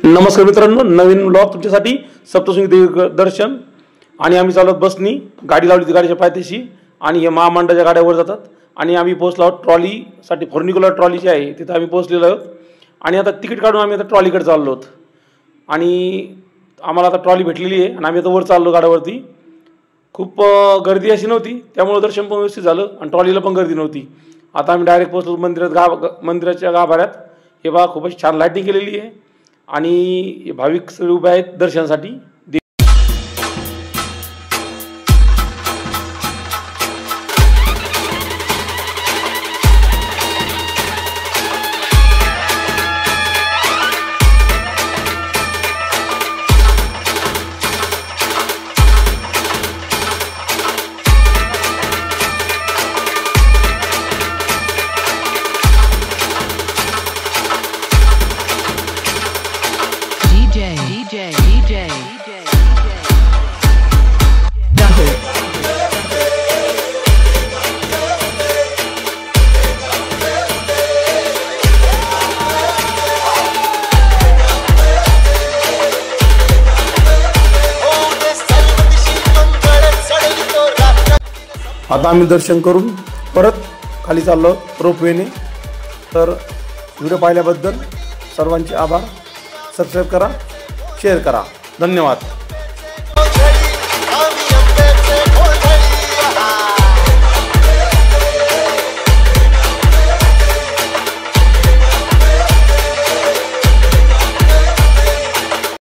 नमस्कार मित्रांनो, नवीन ब्लॉग तुमच्यासाठी. सप्तशृंगी देवी दर्शन आणि आम्ही चालत बसनी गाडी लावली ती गाडीच्या पायथ्याशी आणि हे महामंडळाच्या गाड्यावर जातात आणि आम्ही पोहोचलो आहोत ट्रॉलीसाठी. फोर्निकुलर ट्रॉली जी आहे तिथं आम्ही पोहोचलेलो आहोत आणि आता तिकीट काढून आम्ही आता ट्रॉलीकडे चाललो आहोत आणि आम्हाला आता ट्रॉली भेटलेली आहे आणि आम्ही आता वर चाललो गाड्यावरती. खूप गर्दी अशी नव्हती, त्यामुळे दर्शन पण व्यवस्थित झालं आणि ट्रॉलीला पण गर्दी नव्हती. आता आम्ही डायरेक्ट पोहोचलो मंदिराच्या गाभाऱ्यात. हे बघा, खूपच छान लाईटिंग केलेली आहे आणि भाविक सगळे उभे आहेत दर्शनासाठी. आता आम्ही दर्शन करून परत खाली चाललो रोपवेने. तर व्हिडिओ पाहिल्याबद्दल सर्वांचे आभार. सबस्क्राईब करा, शेअर करा. धन्यवाद.